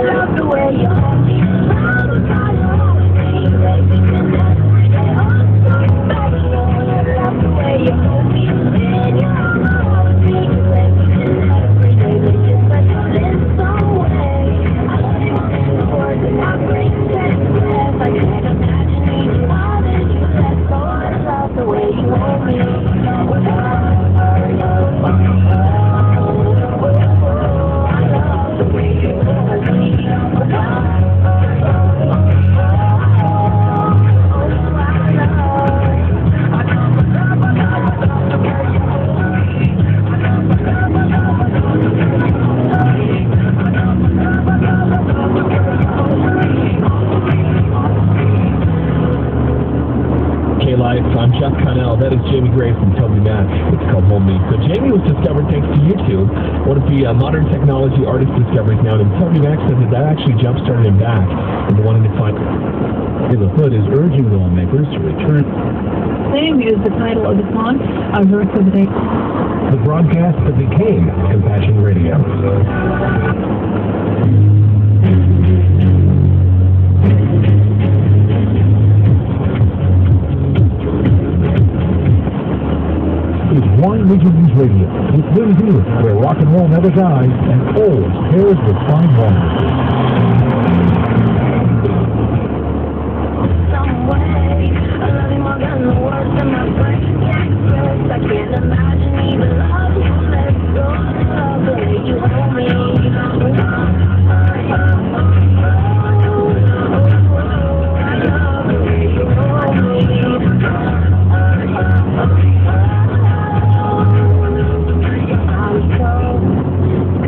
love the way you hold me. Love the way you hold me. Everything every day. I'm so special. I love the way you hold me. And you hold me. Everything every day. But you're special in some way. I love you in the words and my brain takes breath. I can't imagine needing more than you said. So I love the way you hold me. I'm Jeff Connell. That is Jamie Gray from Toby Mac. It's called Hold Me. So Jamie was discovered thanks to YouTube. One of the modern technology artist discoveries now. And Toby Mac said that actually jump-started him back into wanting to find... The Hood is urging lawmakers to return... Same is the title of the song. Our verse of the day. The broadcast that became Compassion Radio. One Region News Radio, including here, where rock and roll never dies and always pairs with fine wine. Some way, I love you more than the words in my brain can express. I can't imagine even love you less. So I love the way you hold me. I love the way you hold me.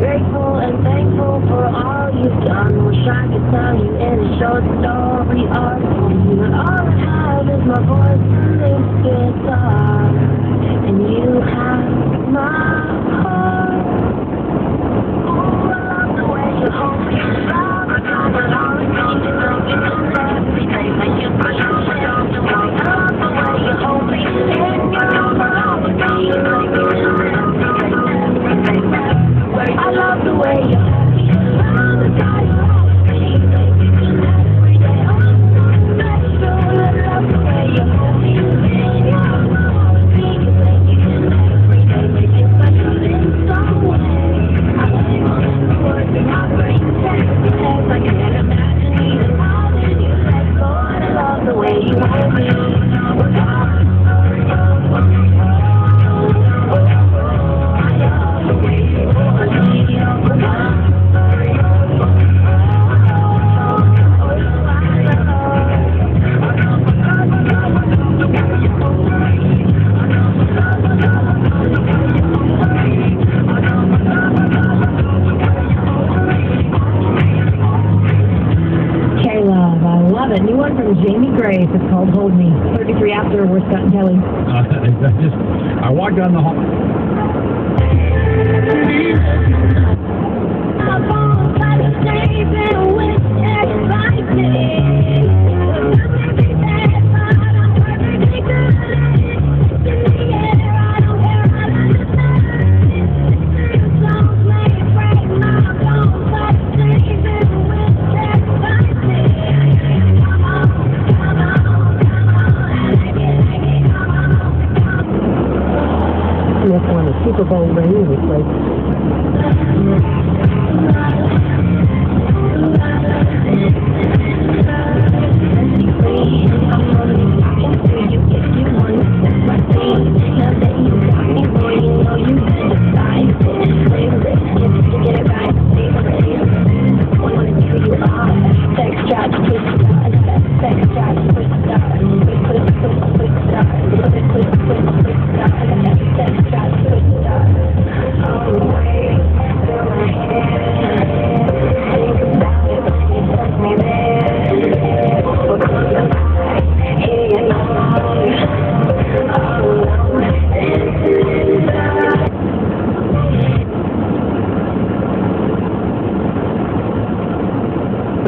Grateful and thankful for all you've done. Wish I could tell you in a short story or two. But all I have is my voice and this guitar. And you have my heart. Oh, I love the way you hold me. Love the time and all the things you know. You do every day. Make you push yourself to go. I love the way you hold me. And you know I love the way you make me feel everything. I love the way you hold me. Love the time you hold me. Every day I'm so special. I love the way you hold me. And you hold me. You make me feel every day. Make you special in some way. I love you in the words in my brain takes breath. I can't imagine even more than you said. So I love the way you hold me. New one from Jamie Gray. It's called Hold Me. 33 after. We're Scott and Kelly. I walked down the hall. Super Bowl ring was like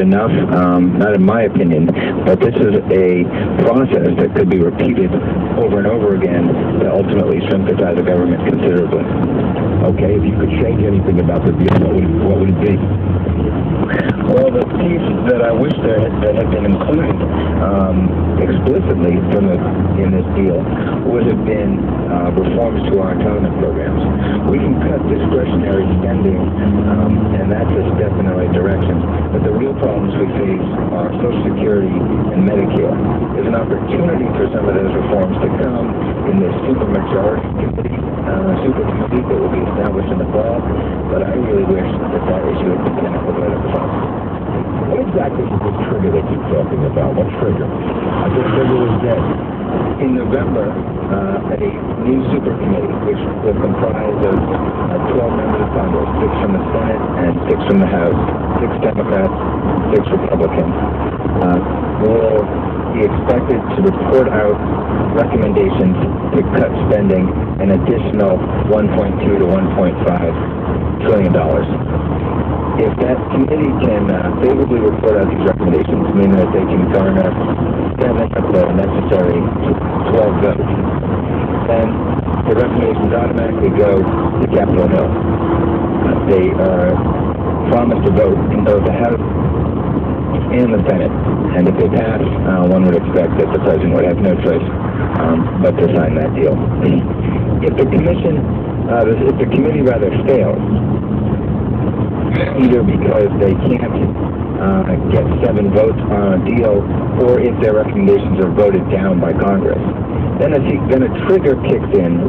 enough, not in my opinion, but this is a process that could be repeated over and over again to ultimately sympathize the government considerably. Okay, if you could change anything about the deal, what would it be? Well, the piece that I wish that had been included explicitly in this deal would have been reforms to our entitlement programs. We can cut discretionary spending, and that's a step in the right direction. But the real problems we face are Social Security and Medicare. There's an opportunity for some of those reforms to come in this supermajority committee, supercommittee that will be established in the fall. But I really wish that issue had been tackled right up front. What exactly is this trigger that you're talking about? What trigger? I thought trigger was dead. In November, a new supercommittee, which will comprise of 12 members of Congress, 6 from the Senate and 6 from the House, 6 Democrats, 6 Republicans, will be expected to report out recommendations to cut spending an additional $1.2 to $1.5 trillion. If that committee can favorably report out these recommendations, meaning that they can garner 7 of the necessary 12 votes, then the recommendations automatically go to Capitol Hill. They are promised to vote in both the House and the Senate, and if they pass, one would expect that the President would have no choice but to sign that deal. If the committee fails, either because they can't get 7 votes on a deal, or if their recommendations are voted down by Congress, then a trigger kicks in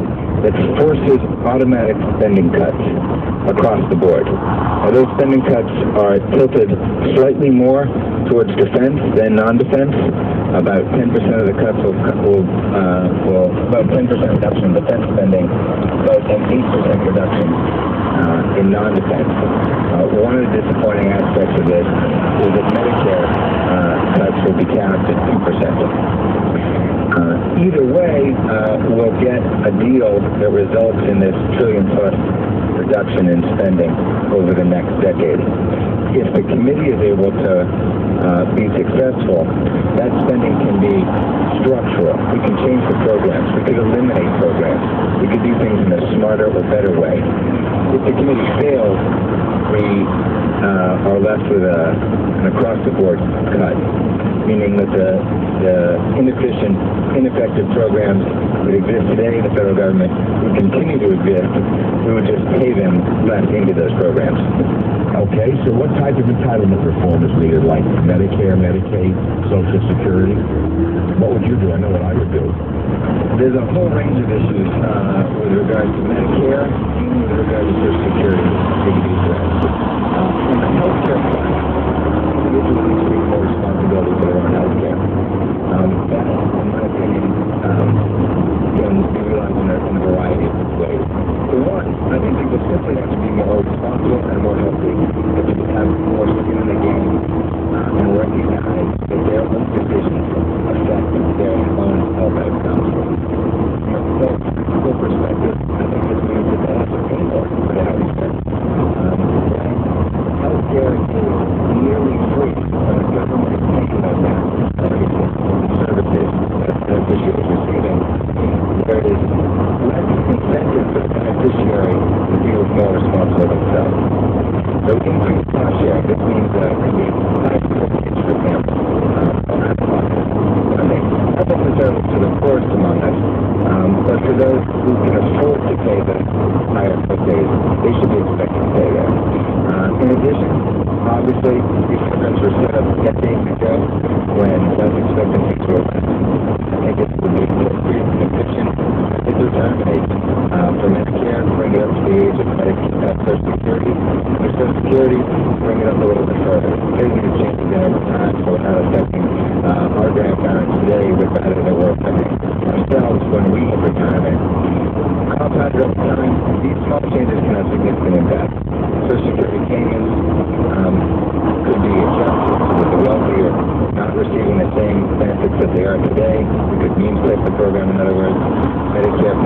that forces automatic spending cuts across the board. Now, those spending cuts are tilted slightly more towards defense than non-defense. About 10% of the cuts will about 10% reduction in defense spending, about an 8% reduction in non-defense. One of the disappointing aspects of this is that Medicare cuts will be capped at 2%. Either way, we'll get a deal that results in this trillion-plus reduction in spending over the next decade. If the committee is able to be successful, that spending can be structural. We can change the programs. We could eliminate programs. We could do things in a smarter or better way. If the committee fails, we are left with an across-the-board cut, meaning that the inefficient, ineffective programs that exist today in the federal government would continue to exist. We would just pay them less into those programs. Okay, so what type of entitlement reform is needed, like Medicare, Medicaid, Social Security? What would you do? I know what I would do. There's a whole range of issues with regard to Medicare and with regard to Social Security. On the health care front, individuals need to take more responsibility for their own health care. That, in my opinion, can be realized in a variety of ways. For one, I think people simply have to be more responsible and more healthy. They have to have more skin in the game and recognize that their own decisions affect their own health outcomes. From a full perspective, I think this means that they have to pay more for their health care. Health care is nearly free when the government is taking those services that the beneficiary is receiving. There is less incentive for the beneficiary to be more responsible themselves. So increased cost sharing, this means that it can be higher co-pays, for example, on out-of-pocket funding. Not necessarily to the poorest among us, but for those who can afford to pay the higher co-pays, they should be expected to pay that. In addition, obviously, these programs were set up decades ago when life expectancies were less. I think it would be appropriate and efficient at the retirement age for Medicare, bring it up to the age of Social Security. For Social Security, bring it up a little bit further. Things need to change again over time, so we're not affecting our grandparents today, but rather that we're affecting ourselves when we hit retirement. Compounded over time, these small changes can have significant impact. Social Security payments could be adjusted so that the wealthy are not receiving the same benefits that they are today. We could means-place the program, in other words. Medicare